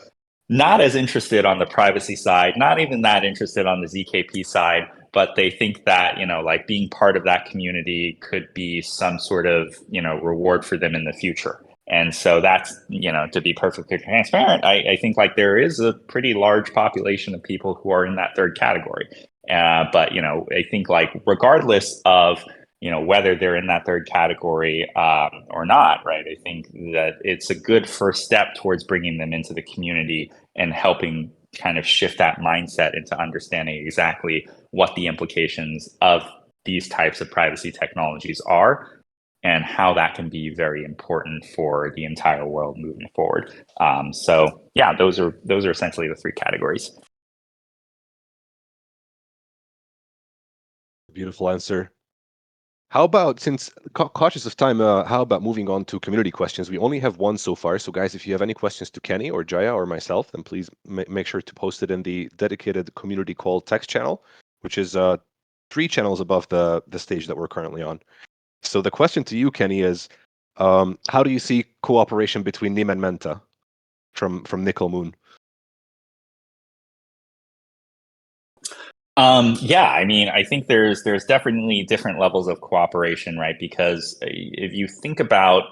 not as interested on the privacy side, not even that interested on the ZKP side, but they think that, like being part of that community could be some sort of, reward for them in the future. And so that's, to be perfectly transparent, I think like there is a pretty large population of people who are in that third category. But, I think like regardless of, whether they're in that third category or not, right? I think that it's a good first step towards bringing them into the community and helping kind of shift that mindset into understanding exactly what the implications of these types of privacy technologies are and how that can be very important for the entire world moving forward. So yeah, those are essentially the three categories. Beautiful answer. How about, since cautious of time, how about moving on to community questions? We only have one so far. So guys, if you have any questions to Kenny or Jaya or myself, then please make sure to post it in the dedicated community call text channel, which is 3 channels above the stage that we're currently on. So the question to you, Kenny, is how do you see cooperation between Nim and Manta from Nickel Moon? Yeah, I mean, I think there's definitely different levels of cooperation, right? Because if you think about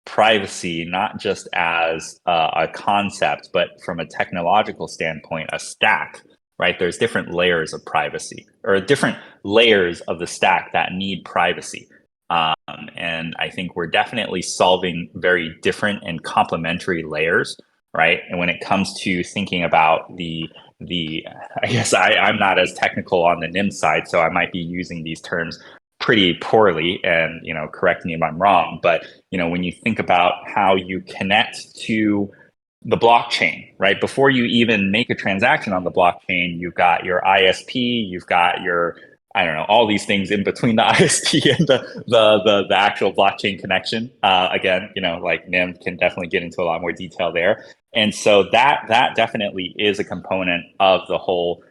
privacy, not just as a concept, but from a technological standpoint, a stack, right? There's different layers of privacy or different layers of the stack that need privacy. And I think we're definitely solving very different and complementary layers, right? And when it comes to thinking about I guess I'm not as technical on the NIM side, so I might be using these terms pretty poorly, and correct me if I'm wrong, but when you think about how you connect to the blockchain, right? Before you even make a transaction on the blockchain, you've got your ISP, you've got your, I don't know, all these things in between the ISP and the actual blockchain connection. Again, like NIM can definitely get into a lot more detail there. And so that definitely is a component of the whole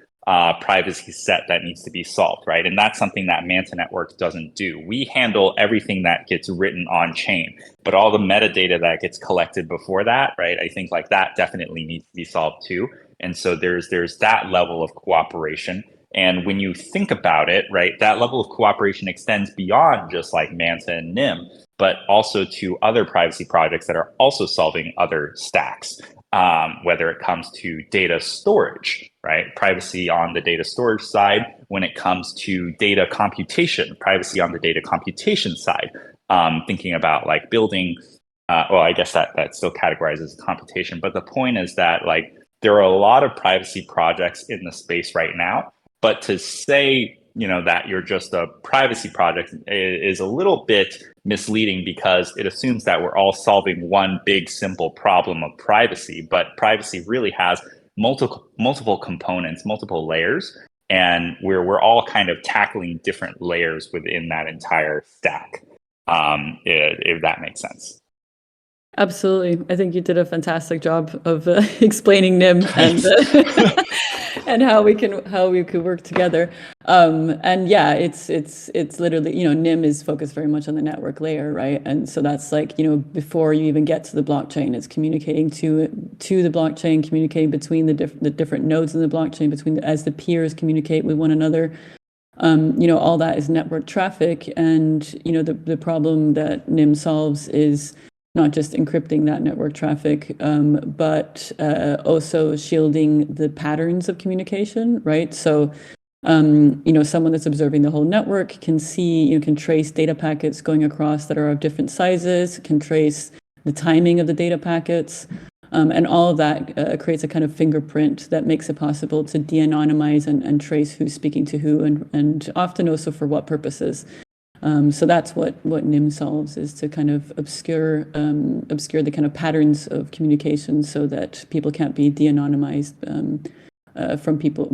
privacy set that needs to be solved, right? And that's something that Manta Network doesn't do. We handle everything that gets written on chain, but all the metadata that gets collected before that, right? I think like that definitely needs to be solved too. And so there's that level of cooperation. And when you think about it, right, that level of cooperation extends beyond just like Manta and NIM, but also to other privacy projects that are also solving other stacks. Whether it comes to data storage, right? Privacy on the data storage side. When it comes to data computation, privacy on the data computation side. Thinking about like building, well, I guess that still categorizes as computation, but the point is that like there are a lot of privacy projects in the space right now, but to say that you're just a privacy project is a little bit misleading, because it assumes that we're all solving one big simple problem of privacy, but privacy really has multiple components, multiple layers, and we're all kind of tackling different layers within that entire stack, if that makes sense. Absolutely. I think you did a fantastic job of explaining NIM and and how we could work together. And yeah, it's literally, NIM is focused very much on the network layer, right? And so that's like, before you even get to the blockchain, it's communicating to the blockchain, communicating between the different nodes in the blockchain, as the peers communicate with one another. All that is network traffic, and the problem that NIM solves is not just encrypting that network traffic, but also shielding the patterns of communication, right? So, someone that's observing the whole network can see, can trace data packets going across that are of different sizes, can trace the timing of the data packets, and all of that creates a kind of fingerprint that makes it possible to de-anonymize and trace who's speaking to who, and often also for what purposes. So that's what NIM solves, is to kind of obscure the kind of patterns of communication, so that people can't be de-anonymized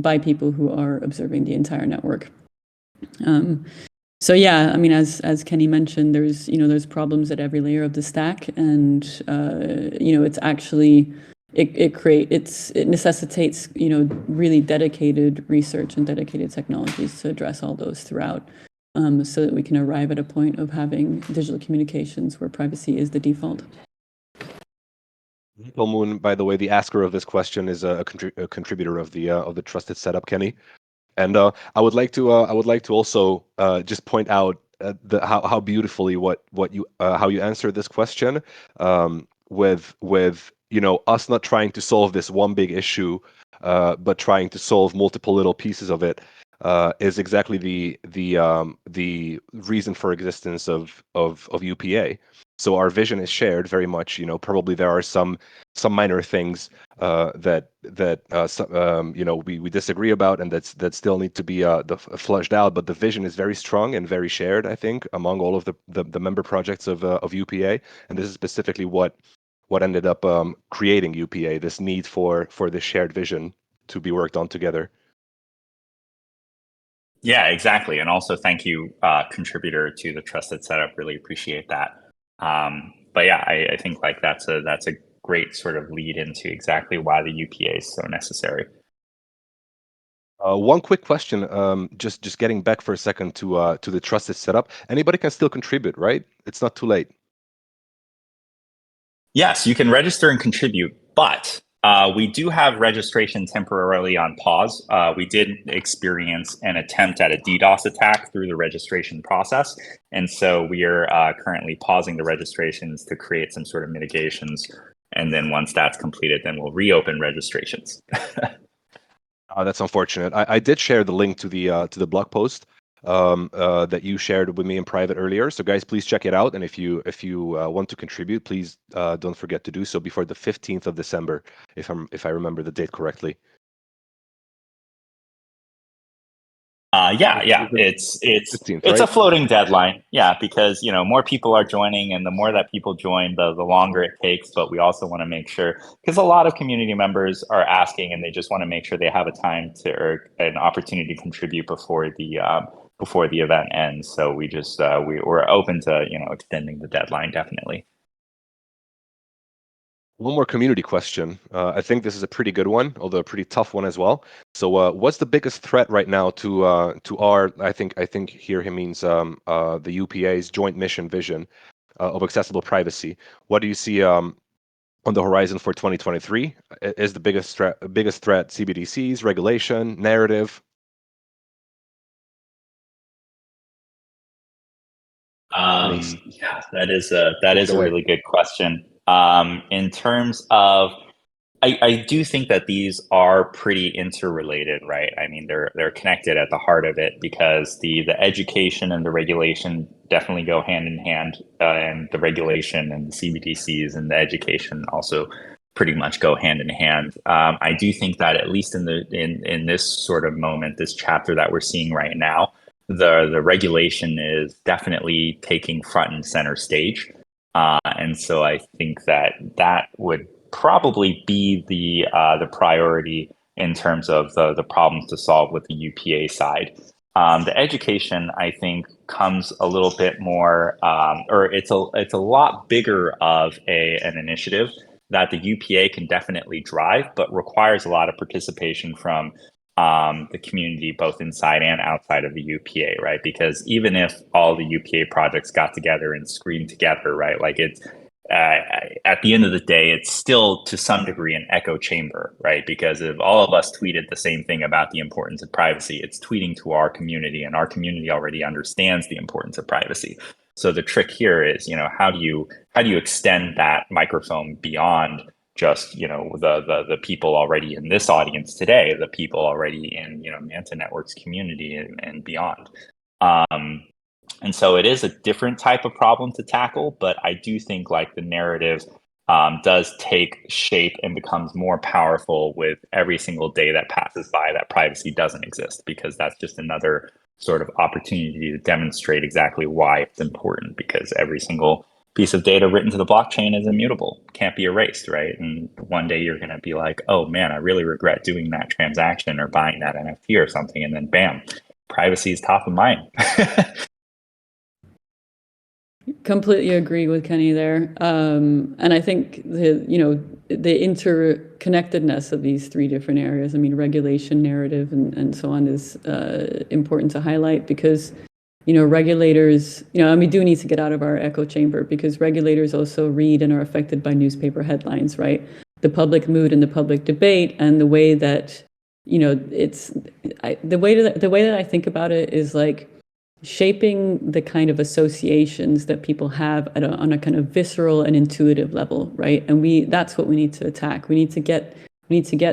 by people who are observing the entire network. So yeah, I mean, as Kenny mentioned, there's problems at every layer of the stack, and it's actually it necessitates really dedicated research and dedicated technologies to address all those throughout. So that we can arrive at a point of having digital communications where privacy is the default. Moon, by the way, the asker of this question is a contributor of the Trusted Setup, Kenny, and I would like to also just point out how beautifully how you answered this question, with us not trying to solve this one big issue, but trying to solve multiple little pieces of it. Is exactly the reason for existence of UPA. So our vision is shared very much. Probably there are some minor things that we disagree about, and that still need to be flushed out. But the vision is very strong and very shared, I think, among all of the member projects of UPA. And this is specifically what ended up creating UPA. This need for this shared vision to be worked on together. Yeah, exactly. And also thank you, contributor to the Trusted Setup. Really appreciate that. But yeah, I think like that's a great sort of lead into exactly why the UPA is so necessary. One quick question, just getting back for a second to the Trusted Setup. Anybody can still contribute, right? It's not too late. Yes, you can register and contribute, but we do have registration temporarily on pause. We did experience an attempt at a DDoS attack through the registration process. And so we are currently pausing the registrations to create some sort of mitigations. And then once that's completed, then we'll reopen registrations. That's unfortunate. I did share the link to the blog post that you shared with me in private earlier. So guys, please check it out. And if you want to contribute, please don't forget to do so before the 15th of December, if I remember the date correctly. Yeah, it's 15th, it's right? a floating deadline. Yeah, because more people are joining, and the more that people join, the longer it takes. But we also want to make sure, because a lot of community members are asking, and they just want to make sure they have a time to or an opportunity to contribute before the event ends. So we just we're open to extending the deadline, definitely. One more community question. I think this is a pretty good one, although a pretty tough one as well. So, what's the biggest threat right now to our? I think here he means the UPA's joint mission vision of accessible privacy. What do you see on the horizon for 2023? Is the biggest threat CBDCs, regulation, narrative? Yeah, that is a away. really good question. In terms of, I do think that these are pretty interrelated, right? I mean, they're connected at the heart of it, because the education and the regulation definitely go hand in hand, and the regulation and the CBDCs and the education also pretty much go hand in hand. I do think that, at least in this sort of moment, this chapter that we're seeing right now, the regulation is definitely taking front and center stage. And so I think that would probably be the priority in terms of the problems to solve with the UPA side. The education, I think, comes a little bit more, or it's a lot bigger of an initiative that the UPA can definitely drive, but requires a lot of participation from the community, both inside and outside of the UPA, right? Because even if all the UPA projects got together and screamed together, right, like it's at the end of the day, it's still to some degree an echo chamber, right? Because if all of us tweeted the same thing about the importance of privacy, it's tweeting to our community, and our community already understands the importance of privacy. So the trick here is, how do you extend that microphone beyond just the people already in this audience today, the people already in Manta Network's community and beyond. And so it is a different type of problem to tackle, but I do think like the narrative does take shape and becomes more powerful with every single day that passes by that privacy doesn't exist, because that's just another sort of opportunity to demonstrate exactly why it's important, because every single piece of data written to the blockchain is immutable, can't be erased, right? And one day you're going to be like, oh man, I really regret doing that transaction or buying that NFT or something. And then bam, privacy is top of mind. Completely agree with Kenny there. And I think the interconnectedness of these three different areas, I mean, regulation, narrative, and so on, is important to highlight, because regulators, and we do need to get out of our echo chamber, because regulators also read and are affected by newspaper headlines, right? The public mood and the public debate, and the way that, the way that I think about it is like shaping the kind of associations that people have on a kind of visceral and intuitive level, right? And that's what we need to attack. We need to get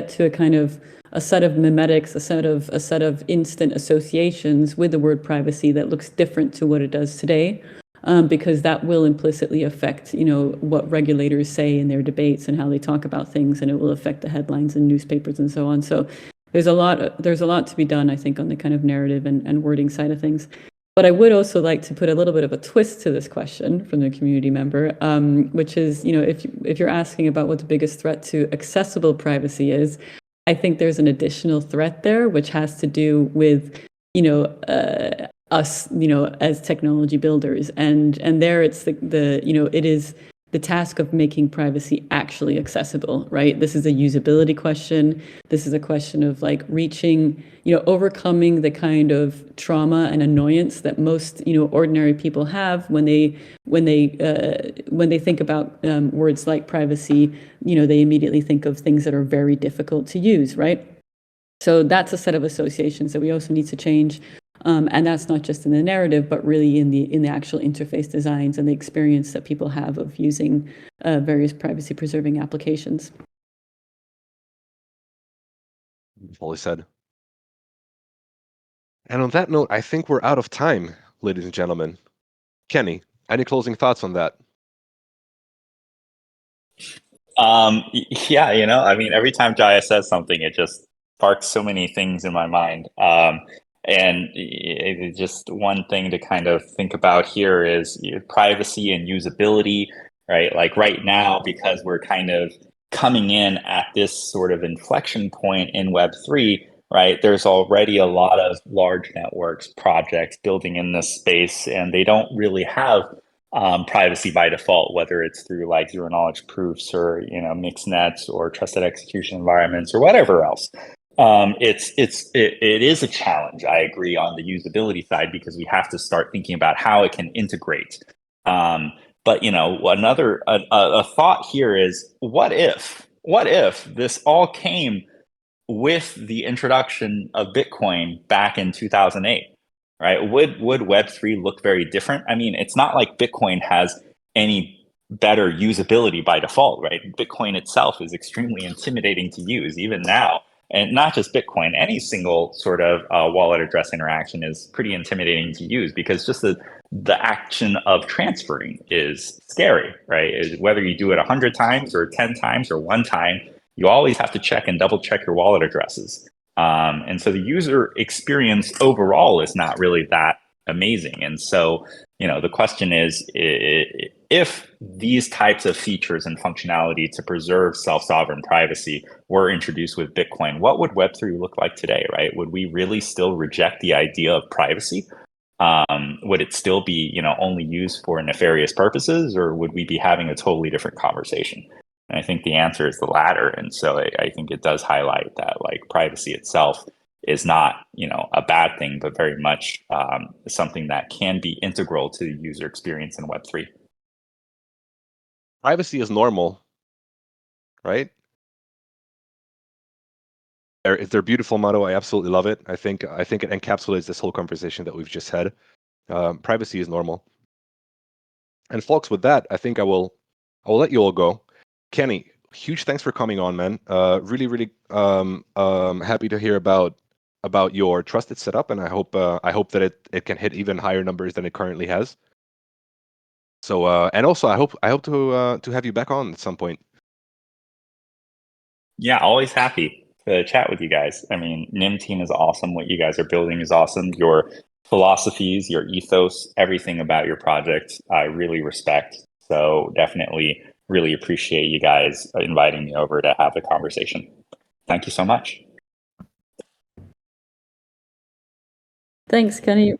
to a kind of a set of mimetics, a set of instant associations with the word privacy that looks different to what it does today, because that will implicitly affect, what regulators say in their debates and how they talk about things, and it will affect the headlines in newspapers and so on. So there's a lot to be done, I think, on the kind of narrative and wording side of things. But I would also like to put a little bit of a twist to this question from the community member, which is, if you're asking about what the biggest threat to accessible privacy is, I think there's an additional threat there, which has to do with, us, as technology builders, and there it's it is the task of making privacy actually accessible, right? This is a usability question. This is a question of like reaching, overcoming the kind of trauma and annoyance that most, ordinary people have when they think about words like privacy. They immediately think of things that are very difficult to use, right? So that's a set of associations that we also need to change. And that's not just in the narrative, but really in the actual interface designs and the experience that people have of using various privacy preserving applications. Fully said. And on that note, I think we're out of time, ladies and gentlemen. Kenny, any closing thoughts on that? Yeah, I mean, every time Jaya says something, it just sparks so many things in my mind. And just one thing to kind of think about here is privacy and usability, right? Like right now, because we're kind of coming in at this sort of inflection point in Web3, right? There's already a lot of large networks projects building in this space, and they don't really have privacy by default, whether it's through like zero knowledge proofs or mixed nets or trusted execution environments or whatever else. It is a challenge. I agree on the usability side because we have to start thinking about how it can integrate. But another a thought here is what if this all came with the introduction of Bitcoin back in 2008? Right? Would Web3 look very different? I mean, it's not like Bitcoin has any better usability by default, right? Bitcoin itself is extremely intimidating to use even now. And not just Bitcoin, any single sort of wallet address interaction is pretty intimidating to use because just the action of transferring is scary, right? Whether you do it 100 times or 10 times or one time, you always have to check and double check your wallet addresses. And so the user experience overall is not really that amazing. And so, the question is, if these types of features and functionality to preserve self-sovereign privacy were introduced with Bitcoin, what would Web3 look like today, right? Would we really still reject the idea of privacy? Would it still be, only used for nefarious purposes, or would we be having a totally different conversation? And I think the answer is the latter. And so I think it does highlight that like privacy itself is not, a bad thing, but very much something that can be integral to the user experience in Web3. Privacy is normal, right? It's their beautiful motto. I absolutely love it. I think it encapsulates this whole conversation that we've just had. Privacy is normal. And folks, with that, I think I will let you all go. Kenny, huge thanks for coming on, man. Really, really happy to hear about your trusted setup, and I hope that it can hit even higher numbers than it currently has. So, and also I hope to have you back on at some point. Yeah, always happy to chat with you guys. I mean, NIM team is awesome. What you guys are building is awesome. Your philosophies, your ethos, everything about your project, I really respect. So definitely really appreciate you guys inviting me over to have the conversation. Thank you so much. Thanks, Kenny.